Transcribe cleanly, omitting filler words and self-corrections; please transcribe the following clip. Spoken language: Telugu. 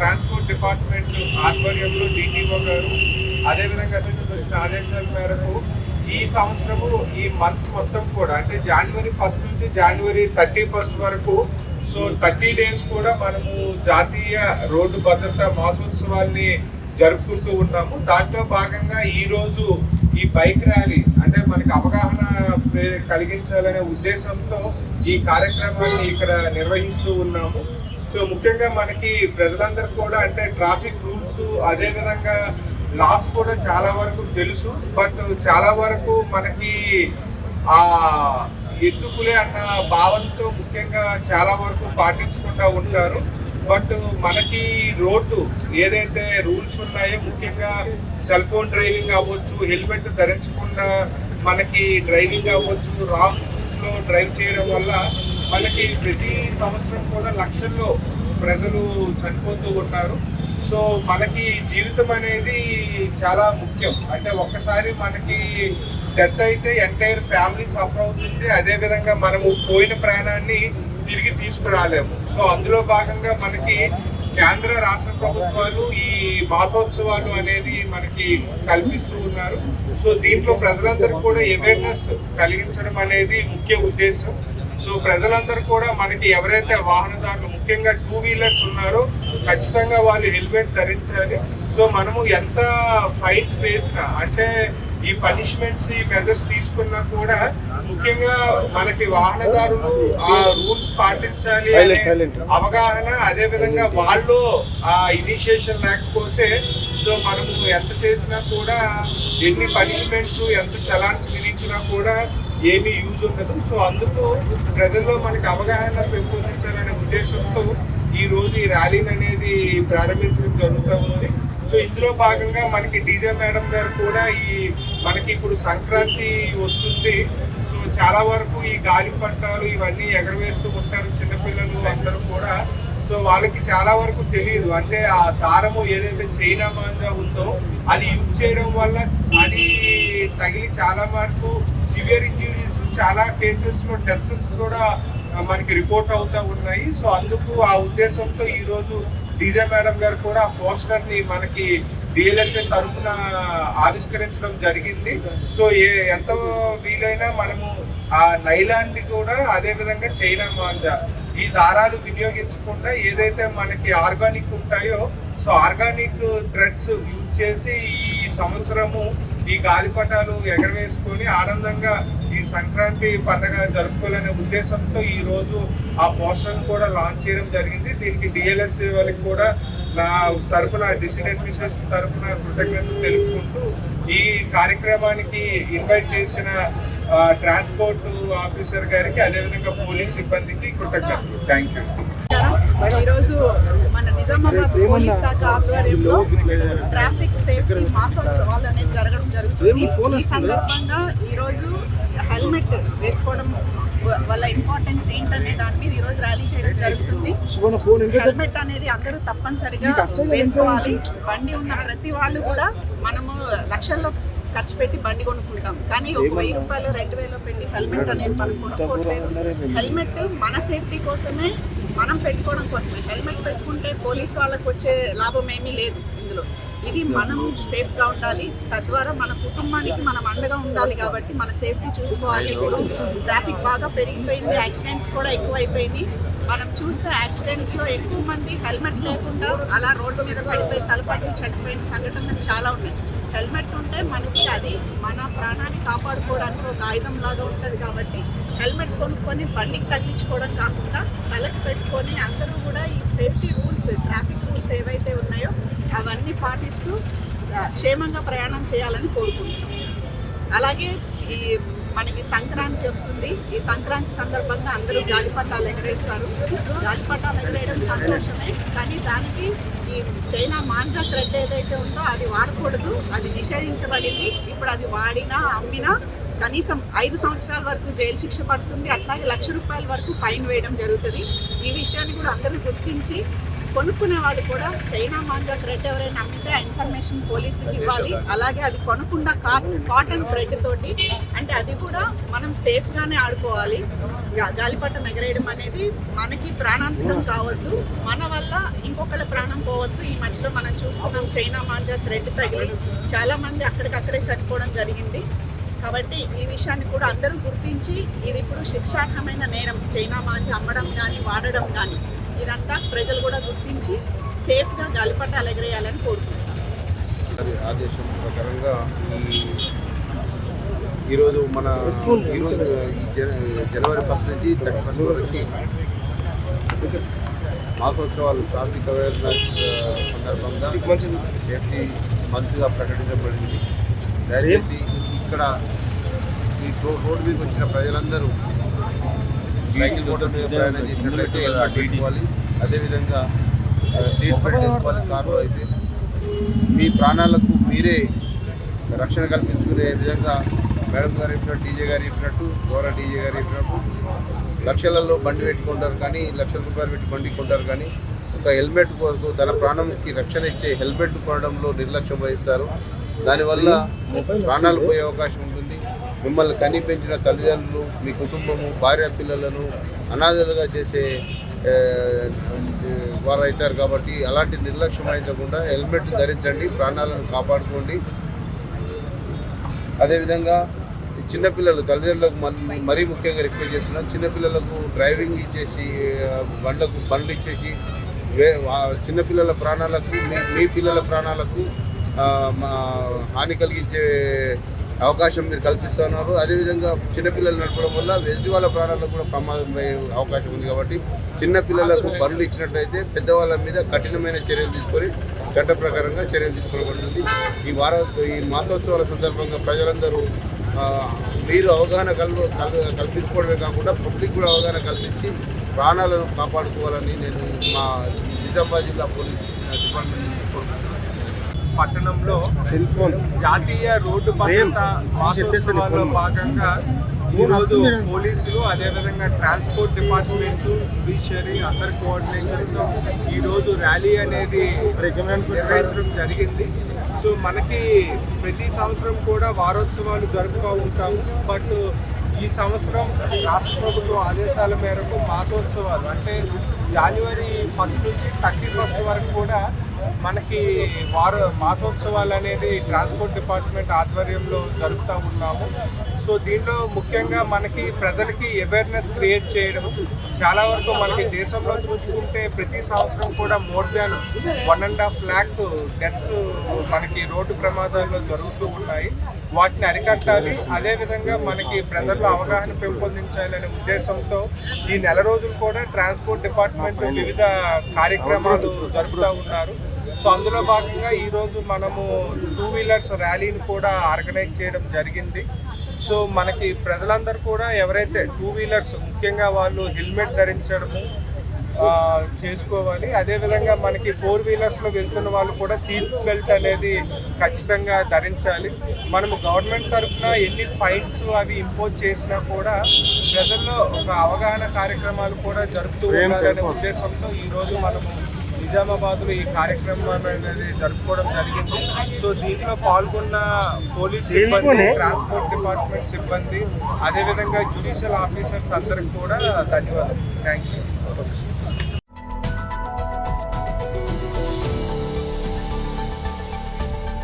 ట్రాన్స్పోర్ట్ డిపార్ట్మెంట్ ఆధ్వర్యంలో డిటిఓ గారు అదేవిధంగా వచ్చిన ఆదేశాల మేరకు ఈ సంవత్సరము ఈ మంత్ మొత్తం కూడా అంటే జనవరి 1 నుంచి జనవరి 31 వరకు సో 30 డేస్ కూడా మనము జాతీయ రోడ్డు భద్రతా మాసోత్సవాల్ని జరుపుకుంటూ ఉన్నాము. దాంట్లో భాగంగా ఈరోజు ఈ బైక్ ర్యాలీ అంటే మనకి అవగాహన కలిగించాలనే ఉద్దేశంతో ఈ కార్యక్రమాన్ని ఇక్కడ నిర్వహిస్తూ ఉన్నాము. సో ముఖ్యంగా మనకి ప్రజలందరూ కూడా అంటే ట్రాఫిక్ రూల్స్ అదేవిధంగా లాస్ కూడా చాలా వరకు తెలుసు. బట్ చాలా వరకు మనకి ఆ ఎత్తుకులే అన్న భావంతో ముఖ్యంగా చాలా వరకు పాటించకుండా ఉంటారు. బట్ మనకి రోడ్డు ఏదైతే రూల్స్ ఉన్నాయో ముఖ్యంగా సెల్ ఫోన్ డ్రైవింగ్ అవ్వచ్చు, హెల్మెట్ ధరించకుండా మనకి డ్రైవింగ్ అవ్వచ్చు, రాంగ్ రూట్లో డ్రైవ్ చేయడం వల్ల మనకి ప్రతి సంవత్సరం కూడా లక్షల్లో ప్రజలు చనిపోతూ ఉన్నారు. సో మనకి జీవితం అనేది చాలా ముఖ్యం. అంటే ఒక్కసారి మనకి డెత్ అయితే ఎంటైర్ ఫ్యామిలీ సఫర్ అవుతుంది. అదేవిధంగా మనము పోయిన ప్రాణాన్ని తిరిగి తీసుకురాలేము. సో అందులో భాగంగా మనకి కేంద్ర రాష్ట్ర ప్రభుత్వాలు ఈ మాసోత్సవాలు అనేది మనకి కల్పిస్తూ ఉన్నారు. సో దీంట్లో ప్రజలందరూ కూడా అవేర్నెస్ కలిగించడం అనేది ముఖ్య ఉద్దేశం. సో ప్రజలందరూ కూడా మనకి ఎవరైతే వాహనదారులు ముఖ్యంగా 2 వీలర్స్ ఉన్నారో ఖచ్చితంగా వాళ్ళు హెల్మెట్ ధరించాలి. సో మనము ఎంత ఫైన్స్ వేసినా అంటే ఈ పనిష్మెంట్స్ ఈ మెజర్స్ తీసుకున్నా కూడా ముఖ్యంగా మనకి వాహనదారులు ఆ రూల్స్ పాటించాలి అనే అవగాహన అదేవిధంగా వాళ్ళు ఆ ఇనిషియేషన్ లేకపోతే సో మనము ఎంత చేసినా కూడా ఎన్ని పనిష్మెంట్స్ ఎంత చలాన్స్ విధించినా కూడా ఏమీ యూజ్ ఉండదు. సో అందుకు ప్రజల్లో మనకి అవగాహన పెంపొందించాలనే ఉద్దేశంతో ఈ రోజు ఈ ర్యాలీని అనేది ప్రారంభించడం జరుగుతూ ఉంది. సో ఇందులో భాగంగా మనకి డీజే మేడం గారు కూడా ఈ మనకి ఇప్పుడు సంక్రాంతి వస్తుంది. సో చాలా వరకు ఈ గాలి పట్టాలు ఇవన్నీ ఎగరవేస్తూ ఉంటారు చిన్నపిల్లలు అందరూ కూడా. సో వాళ్ళకి చాలా వరకు తెలియదు. అంటే ఆ దారము ఏదైతే చైనా మాంజా ఉందో అది యూజ్ చేయడం వల్ల అది తగిలి చాలా వరకు సివియర్ ఇంజురీస్ చాలా కేసెస్లో డెత్స్ కూడా మనకి రిపోర్ట్ అవుతూ ఉన్నాయి. సో అందుకు ఆ ఉద్దేశంతో ఈరోజు డీజే మేడం గారు కూడా ఆ పోస్టర్ని మనకి డిఎల్ఎస్ఏ తరఫున ఆవిష్కరించడం జరిగింది. సో ఎంత వీలైనా మనము ఆ నైలాండ్ కూడా అదేవిధంగా చైనా మాంజా ఈ దారాలు వినియోగించకుండా ఏదైతే మనకి ఆర్గానిక్ ఉంటాయో సో ఆర్గానిక్ థ్రెడ్స్ యూజ్ చేసి ఈ సంవత్సరము ఈ గాలిపటాలు ఎగరవేసుకొని ఆనందంగా ఈ సంక్రాంతి పండుగ జరుపుకోవాలనే ఉద్దేశంతో ఈ రోజు ఆ పోస్టర్ను కూడా లాంచ్ చేయడం జరిగింది. దీనికి డిఎల్ఎస్ఏ వాళ్ళకి కూడా నా తరఫున డిస్ట్రిక్ట్ అడ్మినిస్ట్రేషన్ తరఫున కృతజ్ఞతలు తెలుపుకుంటూ ఈ కార్యక్రమానికి ఇన్వైట్ చేసిన ట్రాన్స్పోర్ట్ ఆఫీసర్ గారికి అదేవిధంగా పోలీస్ సిబ్బందికి కృతజ్ఞతలు. Thank you. ఈరోజు మన నిజామాబాద్ పోలీస్ శాఖ ఆధ్వర్యంలో ట్రాఫిక్ సేఫ్టీ మాసోత్సవాలు అనేది జరగడం జరుగుతుంది. ఈ సందర్భంగా ఈరోజు హెల్మెట్ వేసుకోవడం వల్ల ఇంపార్టెన్స్ ఏంటనే దాని మీద ఈరోజు ర్యాలీ చేయడం జరుగుతుంది. హెల్మెట్ అనేది అందరూ తప్పనిసరిగా వేసుకోవాలి. బండి ఉన్న ప్రతి వాళ్ళు కూడా మనము లక్షల్లో ఖర్చు పెట్టి బండి కొనుక్కుంటాం, కానీ ఒక 1000 రూపాయలు 2000 పెట్టి హెల్మెట్ అనేది మనం కొనుక్కోవట్లేదు. హెల్మెట్ మన సేఫ్టీ కోసమే, మనం పెట్టుకోవడం కోసమే. హెల్మెట్ పెట్టుకుంటే పోలీసు వాళ్ళకు వచ్చే లాభం ఏమీ లేదు ఇందులో. ఇది మనం సేఫ్గా ఉండాలి, తద్వారా మన కుటుంబానికి మనం అండగా ఉండాలి. కాబట్టి మన సేఫ్టీ చూసుకోవాలి. ఇప్పుడు ట్రాఫిక్ బాగా పెరిగిపోయింది, యాక్సిడెంట్స్ కూడా ఎక్కువైపోయింది. మనం చూస్తే యాక్సిడెంట్స్లో ఎక్కువ మంది హెల్మెట్ లేకుండా అలా రోడ్డు మీద పడిపోయి తలపడి చనిపోయిన సంఘటనలు చాలా ఉన్నాయి. హెల్మెట్ ఉంటే మనకి అది మన ప్రాణాన్ని కాపాడుకోవడానికి ఒక ఆయుధం లాగా ఉంటుంది. కాబట్టి హెల్మెట్ కొనుక్కొని బండికి తగ్గించుకోవడం కాకుండా తలకి పెట్టుకొని అందరూ కూడా ఈ సేఫ్టీ రూల్స్, ట్రాఫిక్ రూల్స్ ఏవైతే ఉన్నాయో అవన్నీ పాటిస్తూ క్షేమంగా ప్రయాణం చేయాలని కోరుకుంటున్నాం. అలాగే ఈ మనకి సంక్రాంతి వస్తుంది. ఈ సంక్రాంతి సందర్భంగా అందరూ గాలిపటాలు ఎగరేస్తారు. గాలిపటాలు ఎగరేయడం సంతోషమే, కానీ దానికి ఈ చైనా మాంజా థ్రెడ్ ఏదైతే ఉందో అది వాడకూడదు, అది నిషేధించబడింది. ఇప్పుడు అది వాడినా అమ్మినా కనీసం 5 సంవత్సరాల వరకు జైలు శిక్ష పడుతుంది. అట్లాగే 1,00,000 రూపాయల వరకు ఫైన్ వేయడం జరుగుతుంది. ఈ విషయాన్ని కూడా అందరూ గుర్తించి కొనుక్కునే వాళ్ళు కూడా చైనా మాంజా థ్రెడ్ ఎవరైనా అమ్మితే ఆ ఇన్ఫర్మేషన్ పోలీసుకి ఇవ్వాలి. అలాగే అది కొనకుండా కాటన్ థ్రెడ్ తోటి, అంటే అది కూడా మనం సేఫ్గానే ఆడుకోవాలి. గాలిపటం ఎగరేయడం అనేది మనకి ప్రాణాంతకం కావద్దు, మన వల్ల ఇంకొకళ్ళ ప్రాణం పోవద్దు. ఈ మధ్యలో మనం చూస్తున్నాం చైనా మాంజా థ్రెడ్ తగిలి చాలామంది అక్కడికక్కడే చనిపోవడం జరిగింది. కాబట్టి ఈ విషయాన్ని కూడా అందరూ గుర్తించి ఇది ఇప్పుడు శిక్షార్హమైన నేరం, చైనా మాంజా అమ్మడం కానీ వాడడం కానీ, ఇదంతా ప్రజలు కూడా గుర్తించి సేఫ్గా గాలిపటాలు ఎగరేయాలని కోరుకుంటున్నాం. ఆదేశం ప్రకారంగా ఈరోజు జనవరి 1 నుంచి 31 వరకు మాసోత్సవాలు ట్రాఫిక్ అవేర్నెస్ సందర్భంగా సేఫ్టీ మంత్గా ప్రకటించబడింది. దయచేసి ఇక్కడ ఈ రోడ్డు మీదకి వచ్చిన ప్రజలందరూ సైకిల్ రోడ్డు మీద ప్రయాణం చేసినట్లయితే హెల్మెట్ పెట్టుకోవాలి. అదేవిధంగా సీట్ బెల్ట్ వేసుకోవాలి. కారులో అయితే మీ ప్రాణాలకు మీరే రక్షణ కల్పించుకునే విధంగా మేడం గారు చెప్పినట్టు, డీజే గారు చెప్పినట్టు, గౌరవ డీజే గారు చెప్పినట్టు లక్షలలో బండి పెట్టుకుంటారు కానీ, లక్షల రూపాయలు పెట్టి బండి కొంటారు కానీ ఒక హెల్మెట్ కొరకు తన ప్రాణంకి రక్షణ ఇచ్చే హెల్మెట్ కొనడంలో నిర్లక్ష్యం వహిస్తారు. దానివల్ల ప్రాణాలు పోయే అవకాశం ఉంటుంది. మిమ్మల్ని కని పెంచిన తల్లిదండ్రులు, మీ కుటుంబము, భార్య పిల్లలను అనాథలుగా చేసే వారు అవుతారు. కాబట్టి అలాంటి నిర్లక్ష్యం వహించకుండా హెల్మెట్ ధరించండి, ప్రాణాలను కాపాడుకోండి. అదేవిధంగా చిన్నపిల్లలు తల్లిదండ్రులకు మరీ ముఖ్యంగా రిక్వెస్ట్ చేస్తున్నాం. చిన్నపిల్లలకు డ్రైవింగ్ ఇచ్చేసి బండ్లు ఇచ్చేసి చిన్నపిల్లల ప్రాణాలకు మీ పిల్లల ప్రాణాలకు హాని కలిగించే అవకాశం మీరు కల్పిస్తున్నారు. అదేవిధంగా చిన్నపిల్లలు నడపడం వల్ల ఎదుటి వాళ్ళ ప్రాణాలకు కూడా ప్రమాదం అయ్యే అవకాశం ఉంది. కాబట్టి చిన్నపిల్లలకు బండ్లు ఇచ్చినట్లయితే పెద్దవాళ్ళ మీద కఠినమైన చర్యలు తీసుకొని చట్ట ప్రకారంగా చర్యలు తీసుకోబడుతుంది. ఈ మాసోత్సవాల సందర్భంగా ప్రజలందరూ మీరు అవగాహన కల్పించుకోవడమే కాకుండా పబ్లిక్ కూడా అవగాహన కల్పించి ప్రాణాలను కాపాడుకోవాలని నేను మా నిజామాబాద్ జిల్లా పోలీస్ డిపార్ట్మెంట్ పట్టణంలో జాతీయ రోడ్డు భద్రత మాసోత్సవాల్లో భాగంగా ఈరోజు పోలీసులు, అదేవిధంగా ట్రాన్స్పోర్ట్ డిపార్ట్మెంట్, జుడిషియరీ అందరి కోఆర్డినేషన్తో ఈరోజు ర్యాలీ అనేది నిర్వహించడం జరిగింది. సో మనకి ప్రతి సంవత్సరం కూడా వారోత్సవాలు జరుపుతూ ఉంటాము. బట్ ఈ సంవత్సరం రాష్ట్ర ప్రభుత్వం ఆదేశాల మేరకు మాసోత్సవాలు అంటే జనవరి 1 నుంచి 31 వరకు కూడా మనకి మాసోత్సవాలు అనేది ట్రాన్స్పోర్ట్ డిపార్ట్మెంట్ ఆధ్వర్యంలో జరుపుతూ ఉన్నాము. సో దీంట్లో ముఖ్యంగా మనకి ప్రజలకి అవేర్నెస్ క్రియేట్ చేయడం, చాలా వరకు మనకి దేశంలో చూసుకుంటే ప్రతి సంవత్సరం కూడా మోర్ దాన్ 1.5 lakh డెత్స్ మనకి రోడ్డు ప్రమాదాల్లో జరుగుతూ ఉన్నాయి. వాటిని అరికట్టాలి. అదేవిధంగా మనకి ప్రజల్లో అవగాహన పెంపొందించాలనే ఉద్దేశంతో ఈ నెల రోజులు కూడా ట్రాన్స్పోర్ట్ డిపార్ట్మెంట్ వివిధ కార్యక్రమాలు జరుపుతూ ఉన్నారు. సో అందులో భాగంగా ఈరోజు మనము 2 వీలర్స్ ర్యాలీని కూడా ఆర్గనైజ్ చేయడం జరిగింది. సో మనకి ప్రజలందరూ కూడా ఎవరైతే 2 వీలర్స్ ముఖ్యంగా వాళ్ళు హెల్మెట్ ధరించడము చేసుకోవాలి. అదేవిధంగా మనకి 4 వీలర్స్లో వెళ్తున్న వాళ్ళు కూడా సీట్ బెల్ట్ అనేది ఖచ్చితంగా ధరించాలి. మనము గవర్నమెంట్ తరఫున ఎన్ని ఫైన్స్ అవి ఇంపోజ్ చేసినా కూడా ప్రజల్లో ఒక అవగాహన కార్యక్రమాలు కూడా జరుపుతూ ఉండాలనే ఉద్దేశంతో ఈరోజు మనము నిజామాబాద్లో ఈ కార్యక్రమాన్ని అనేది జరుపుకోవడం జరిగింది. సో దీంట్లో పాల్గొన్న పోలీస్ సిబ్బంది, ట్రాన్స్పోర్ట్ డిపార్ట్మెంట్ సిబ్బంది, అదేవిధంగా జ్యుడిషియల్ ఆఫీసర్స్ అందరికి కూడా ధన్యవాదాలు. Thank you.